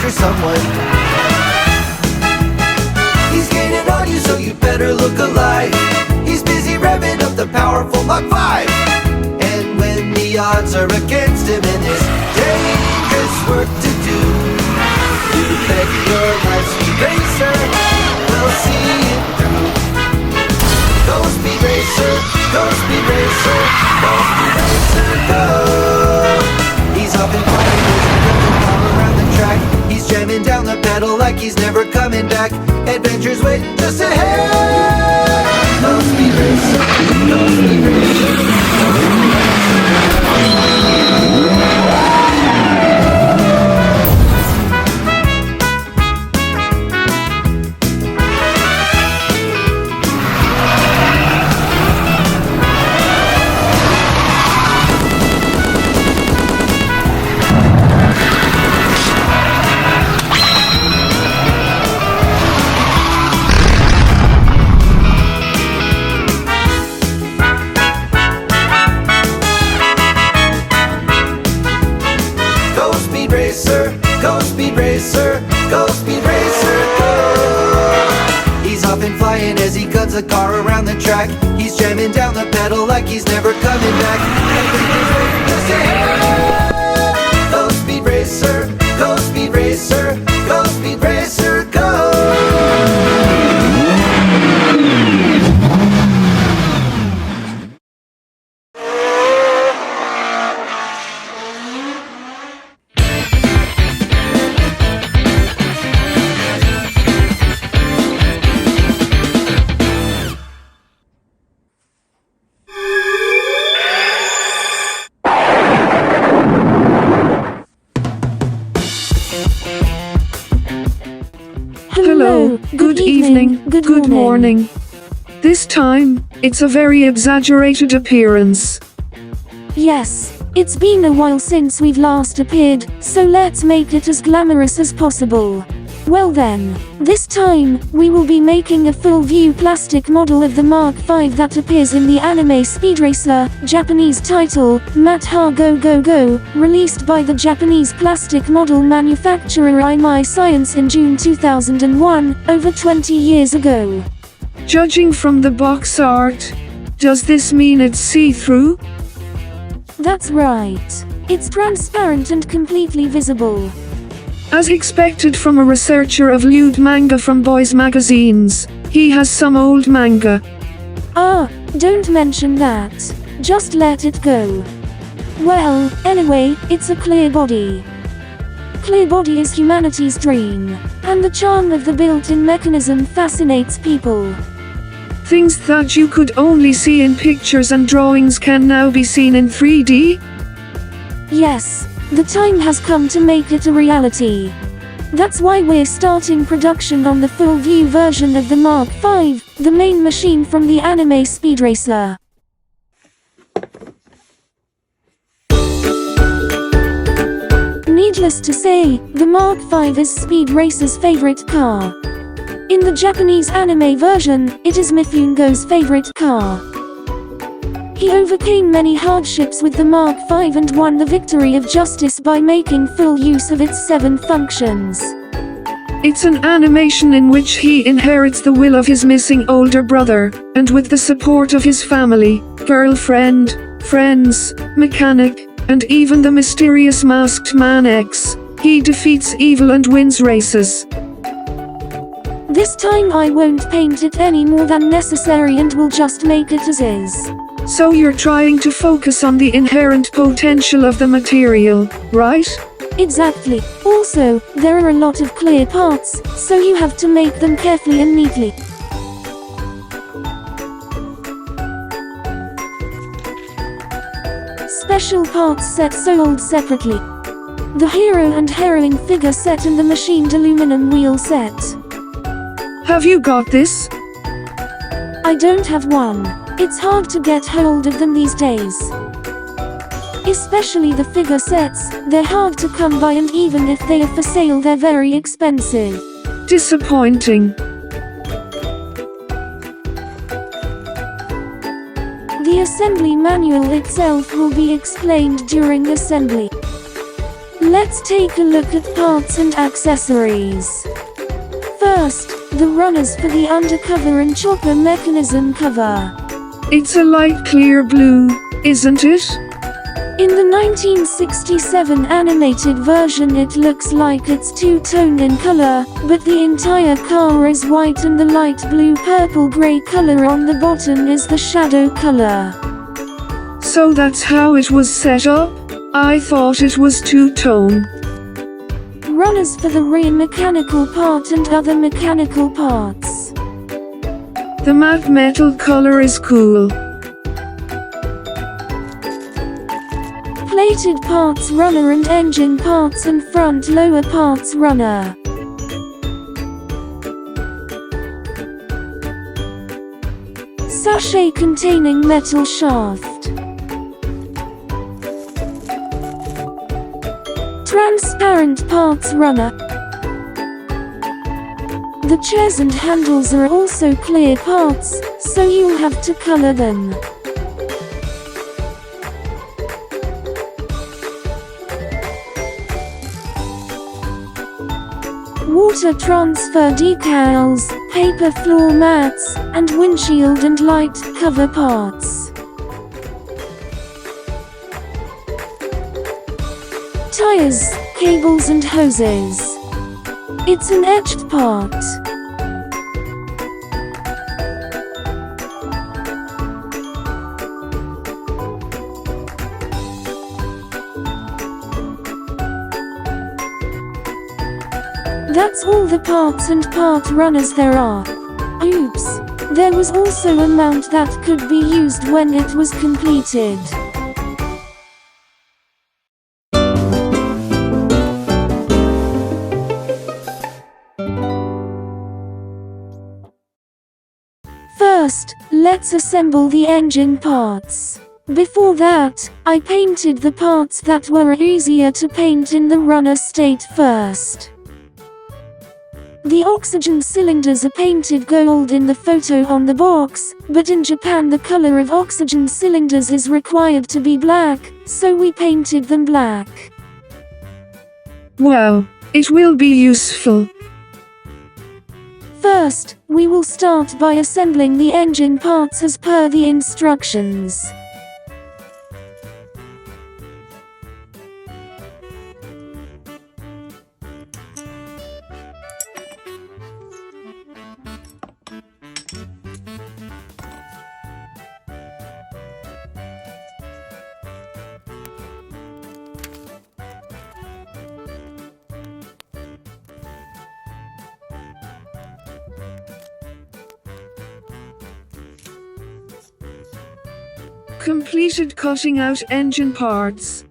Someone he's gaining on you, so you better look alive. He's busy revving up the powerful Mach 5. And when the odds are against him and there's dangerous work to do, you bet your life Speed Racer will see it through. Go Speed Racer, go Speed Racer, go Speed Racer, go. He's up and flying all around the track. He's jamming down the pedal like he's never coming back. Adventures wait just ahead. Go Speed Racer, go Speed Racer, go Speed Racer, go Speed Racer, go Speed Racer, go. He's off and flying as he cuts a car around the track. He's jamming down the pedal like he's never coming back. Go Speed Racer, go Speed Racer, go Speed Racer, go. Hello, good evening, good morning. This time, it's a very exaggerated appearance. Yes, it's been a while since we've last appeared, so let's make it as glamorous as possible. Well then, this time, we will be making a full-view plastic model of the Mach 5 that appears in the anime Speed Racer, Japanese title, Mach Full View, released by the Japanese plastic model manufacturer Imai Co in June 2001, over 20 years ago. Judging from the box art, does this mean it's see-through? That's right. It's transparent and completely visible. As expected from a researcher of lewd manga from boys magazines, he has some old manga. Ah, don't mention that. Just let it go. Well, anyway, it's a clear body. Clear body is humanity's dream, and the charm of the built-in mechanism fascinates people. Things that you could only see in pictures and drawings can now be seen in 3D? Yes, the time has come to make it a reality. That's why we're starting production on the full-view version of the Mach 5, the main machine from the anime Speed Racer. Needless to say, the Mach 5 is Speed Racer's favorite car. In the Japanese anime version, it is Mifunego's favorite car. He overcame many hardships with the Mach 5 and won the victory of justice by making full use of its 7 functions. It's an animation in which he inherits the will of his missing older brother, and with the support of his family, girlfriend, friends, mechanic, and even the mysterious masked man X, he defeats evil and wins races. This time I won't paint it any more than necessary and will just make it as is. So you're trying to focus on the inherent potential of the material, right? Exactly. Also, there are a lot of clear parts, so you have to make them carefully and neatly. special parts set sold separately. The hero and heroine figure set and the machined aluminum wheel set. Have you got this? I don't have one. It's hard to get hold of them these days. Especially the figure sets, they're hard to come by, and even if they are for sale they're very expensive. Disappointing. The assembly manual itself will be explained during assembly. Let's take a look at parts and accessories. First, the runners for the undercover and chopper mechanism cover. It's a light clear blue, isn't it? In the 1967 animated version it looks like it's two-tone in color, but the entire car is white and the light blue purple gray color on the bottom is the shadow color. So that's how it was set up? I thought it was two-tone. Runners for the rear mechanical part and other mechanical parts. The matte metal color is cool. Plated parts runner and engine parts and front lower parts runner. Sachet containing metal shaft. Transparent parts runner. The chairs and handles are also clear parts, so you'll have to color them. Water transfer decals, paper floor mats, and windshield and light cover parts. Tires, cables and hoses. It's an etched part. That's all the parts and part runners there are. Oops! There was also a mount that could be used when it was completed. First, let's assemble the engine parts. Before that, I painted the parts that were easier to paint in the runner state first. The oxygen cylinders are painted gold in the photo on the box, but in Japan the color of oxygen cylinders is required to be black, so we painted them black. Wow, it will be useful. First, we will start by assembling the engine parts as per the instructions. Completed cutting out engine parts.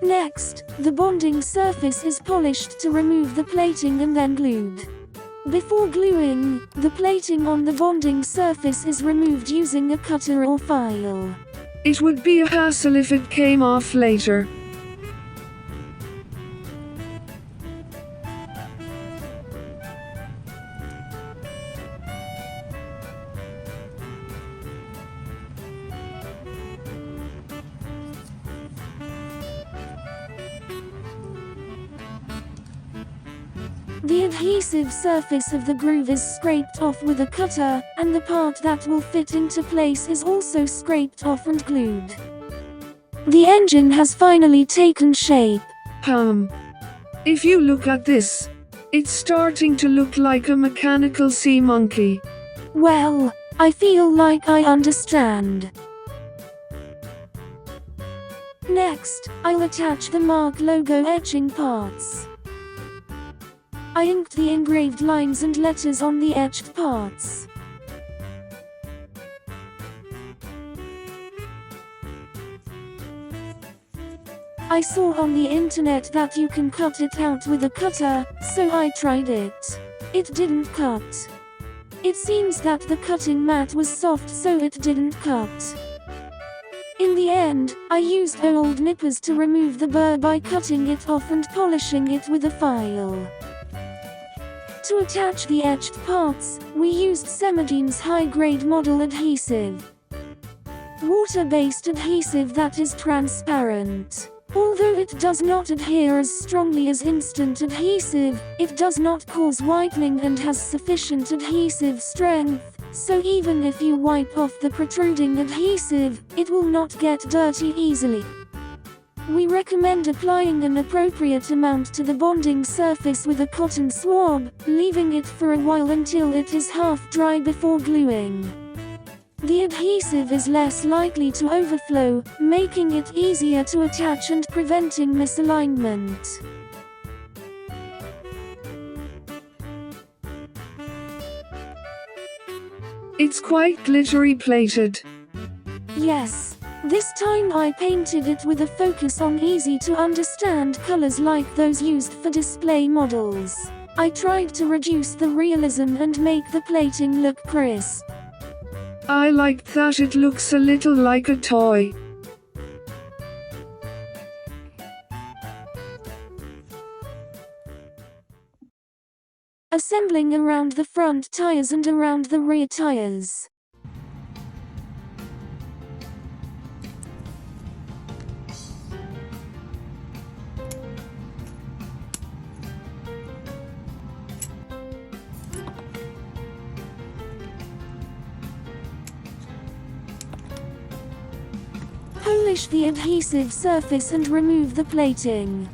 Next, the bonding surface is polished to remove the plating and then glued. Before gluing, the plating on the bonding surface is removed using a cutter or file. It would be a hassle if it came off later. The adhesive surface of the groove is scraped off with a cutter, and the part that will fit into place is also scraped off and glued. The engine has finally taken shape. If you look at this, it's starting to look like a mechanical sea monkey. Well, I feel like I understand. Next, I'll attach the Mach logo etching parts. I inked the engraved lines and letters on the etched parts. I saw on the internet that you can cut it out with a cutter, so I tried it. It didn't cut. It seems that the cutting mat was soft, so it didn't cut. In the end, I used old nippers to remove the burr by cutting it off and polishing it with a file. To attach the etched parts, we used Semidine's high-grade model adhesive. Water-based adhesive that is transparent. Although it does not adhere as strongly as instant adhesive, it does not cause whitening and has sufficient adhesive strength, so even if you wipe off the protruding adhesive, it will not get dirty easily. We recommend applying an appropriate amount to the bonding surface with a cotton swab, leaving it for a while until it is half dry before gluing. The adhesive is less likely to overflow, making it easier to attach and preventing misalignment. It's quite glittery plated. Yes. This time I painted it with a focus on easy-to-understand colors like those used for display models. I tried to reduce the realism and make the plating look crisp. I liked that it looks a little like a toy. Assembling around the front tires and around the rear tires. Polish the adhesive surface and remove the plating.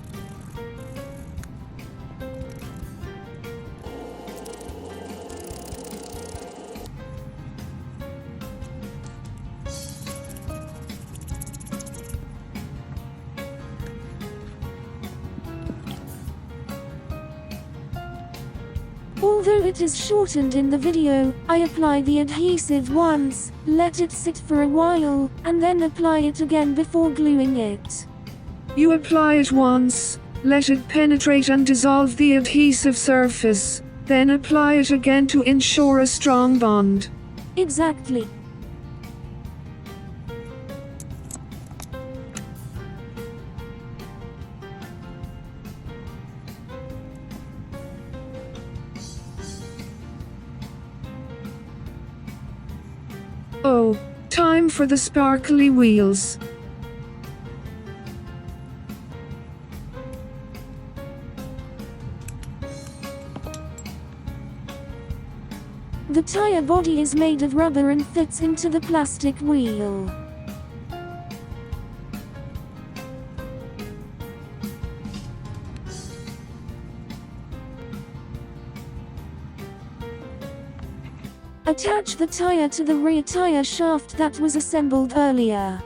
Although it is shortened in the video, I apply the adhesive once, let it sit for a while, and then apply it again before gluing it. You apply it once, let it penetrate and dissolve the adhesive surface, then apply it again to ensure a strong bond. Exactly. Oh, time for the sparkly wheels. The tire body is made of rubber and fits into the plastic wheel. Attach the tire to the rear tire shaft that was assembled earlier.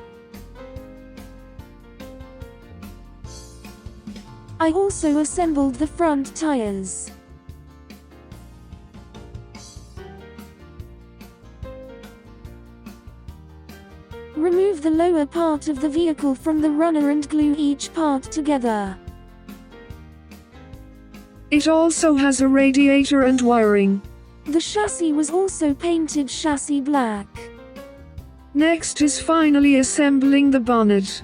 I also assembled the front tires. Remove the lower part of the vehicle from the runner and glue each part together. It also has a radiator and wiring. The chassis was also painted chassis black. Next is finally assembling the bonnet.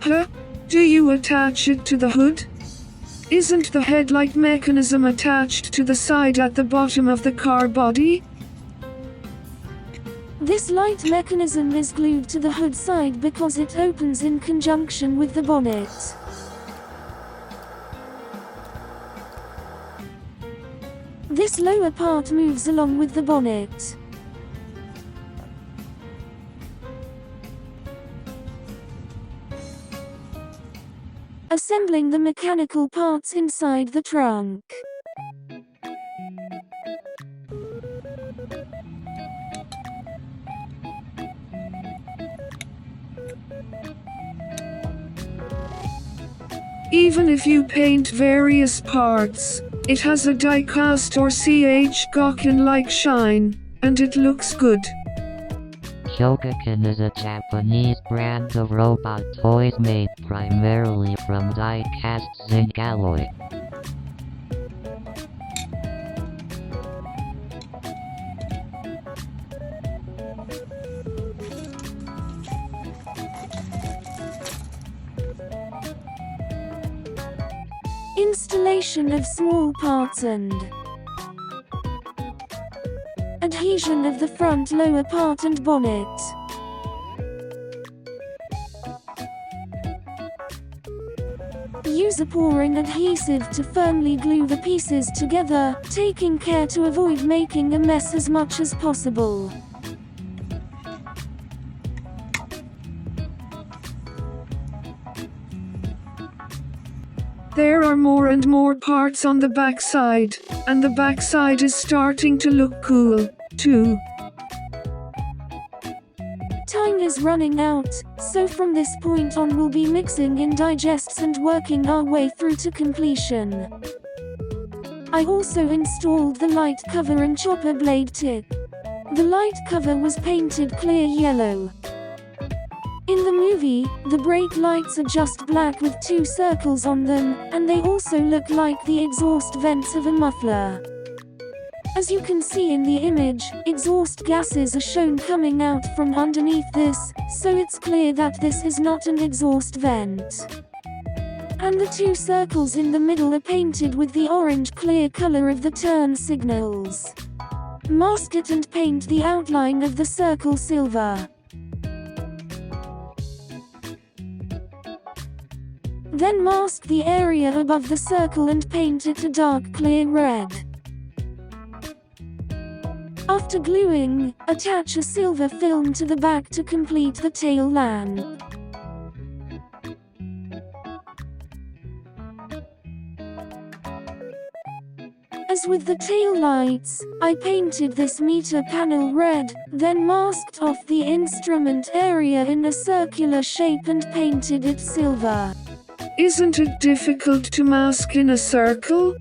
Huh? Do you attach it to the hood? Isn't the headlight mechanism attached to the side at the bottom of the car body? This light mechanism is glued to the hood side because it opens in conjunction with the bonnet. This lower part moves along with the bonnet. assembling the mechanical parts inside the trunk. Even if you paint various parts, it has a die-cast or Gokkan-like shine, and it looks good. Shogakukan is a Japanese brand of robot toys made primarily from die-cast zinc alloy. Installation of small parts and adhesion of the front lower part and bonnet. Use a pouring adhesive to firmly glue the pieces together, taking care to avoid making a mess as much as possible. There are more and more parts on the backside, and the backside is starting to look cool, too. Time is running out, so from this point on we'll be mixing in digests and working our way through to completion. I also installed the light cover and chopper blade tip. The light cover was painted clear yellow. In the movie, the brake lights are just black with 2 circles on them, and they also look like the exhaust vents of a muffler. As you can see in the image, exhaust gases are shown coming out from underneath this, so it's clear that this is not an exhaust vent. And the 2 circles in the middle are painted with the orange clear color of the turn signals. Mask it and paint the outline of the circle silver. Then mask the area above the circle and paint it a dark clear red. After gluing, attach a silver film to the back to complete the tail lamp. As with the tail lights, I painted this meter panel red, then masked off the instrument area in a circular shape and painted it silver. Isn't it difficult to mask in a circle?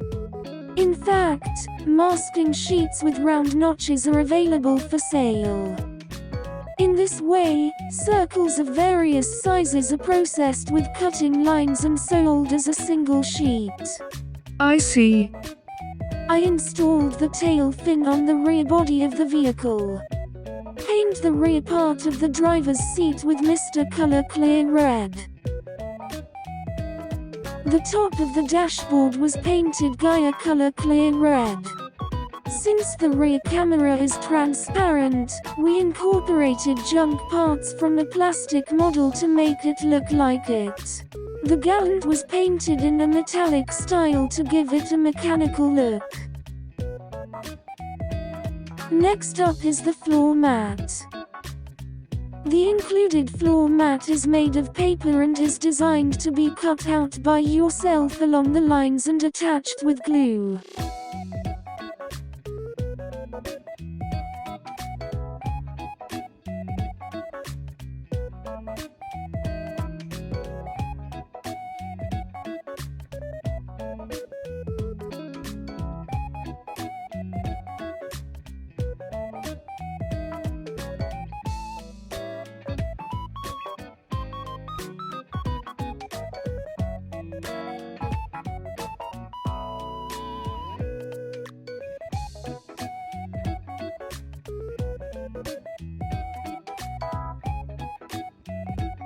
In fact, masking sheets with round notches are available for sale. In this way, circles of various sizes are processed with cutting lines and sold as a single sheet. I see. I installed the tail fin on the rear body of the vehicle. Paint the rear part of the driver's seat with Mr. Color Clear Red. The top of the dashboard was painted Gaia Color Clear Red. Since the rear camera is transparent, we incorporated junk parts from a plastic model to make it look like it. The gallant was painted in a metallic style to give it a mechanical look. Next up is the floor mat. The included floor mat is made of paper and is designed to be cut out by yourself along the lines and attached with glue.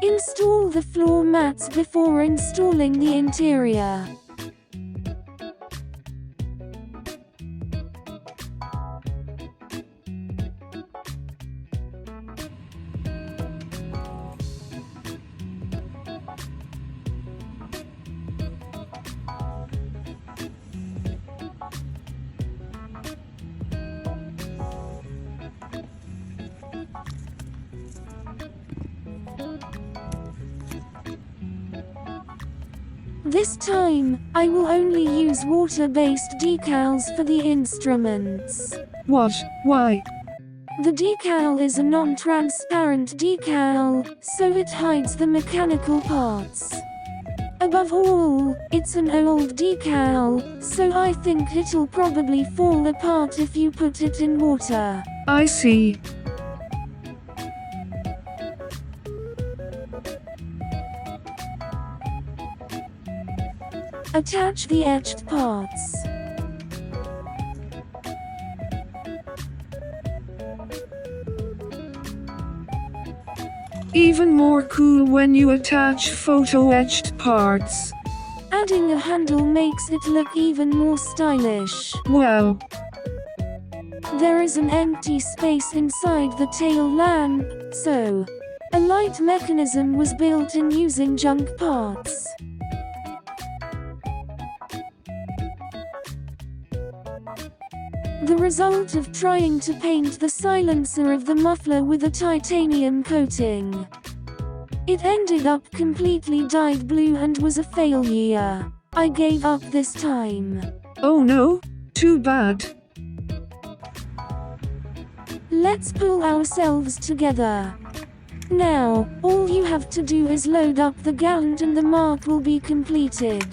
Install the floor mats before installing the interior. This time, I will only use water-based decals for the instruments. What? Why? The decal is a non-transparent decal, so it hides the mechanical parts. Above all, it's an old decal, so I think it'll probably fall apart if you put it in water. I see. Attach the etched parts. Even more cool when you attach photo-etched parts. Adding a handle makes it look even more stylish. Wow. There is an empty space inside the tail lamp, so a light mechanism was built in using junk parts. The result of trying to paint the silencer of the muffler with a titanium coating. It ended up completely dyed blue and was a failure. I gave up this time. Oh no, too bad. Let's pull ourselves together. Now, all you have to do is load up the gallant and the mark will be completed.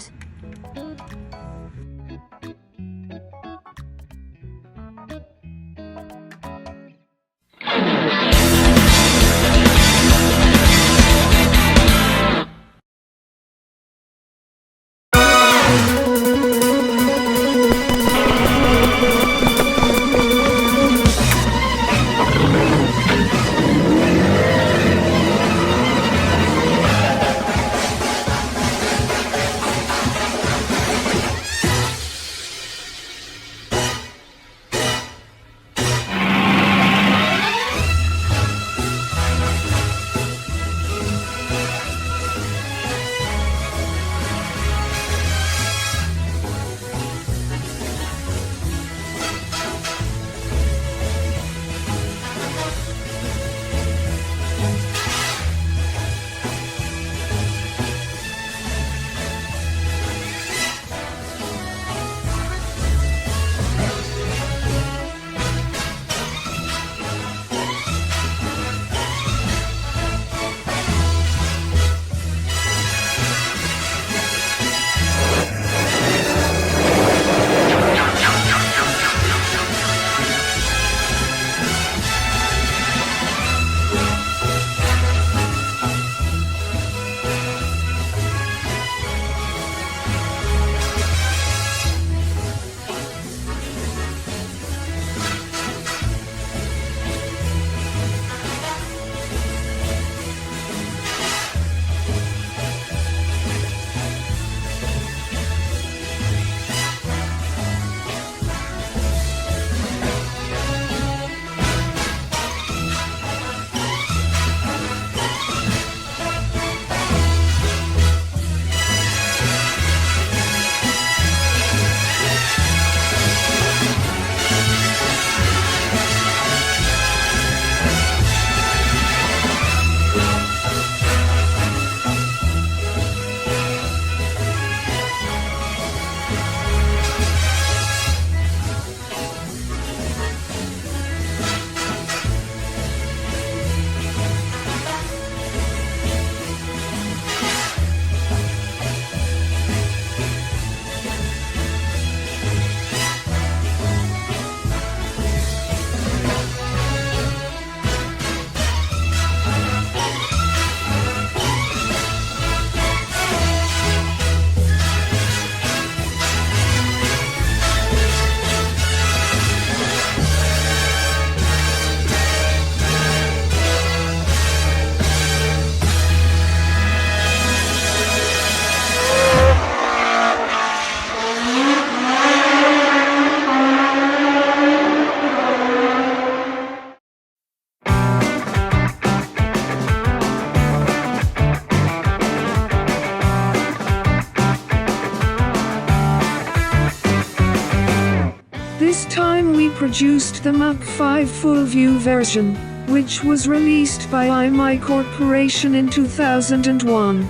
This time we produced the Mach Full View version, which was released by Imai Corporation in 2001.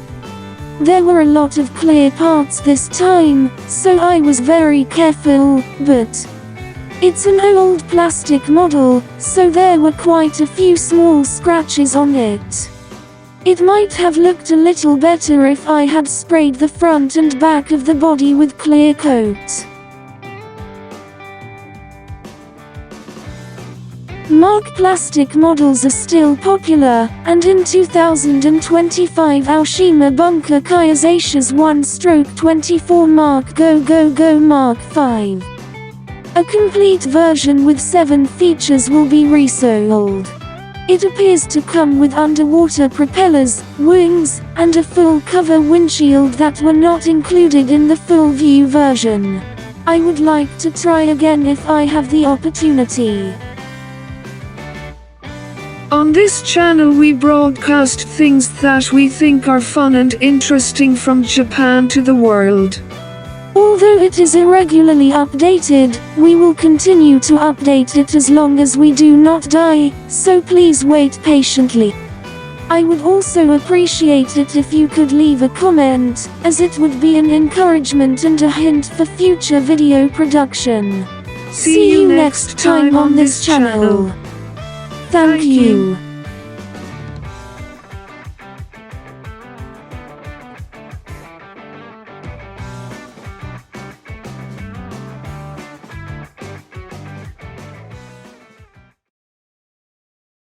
There were a lot of clear parts this time, so I was very careful, but it's an old plastic model, so there were quite a few small scratches on it. It might have looked a little better if I had sprayed the front and back of the body with clear coat. Mach plastic models are still popular, and in 2025 Aoshima Bunker Kayasashi's 1/24 Mach Go Mark 5. A complete version with 7 features will be resold. It appears to come with underwater propellers, wings, and a full cover windshield that were not included in the full view version. I would like to try again if I have the opportunity. On this channel we broadcast things that we think are fun and interesting from Japan to the world. Although it is irregularly updated, we will continue to update it as long as we do not die, so please wait patiently. I would also appreciate it if you could leave a comment, as it would be an encouragement and a hint for future video production. See you next time on this channel. Thank you.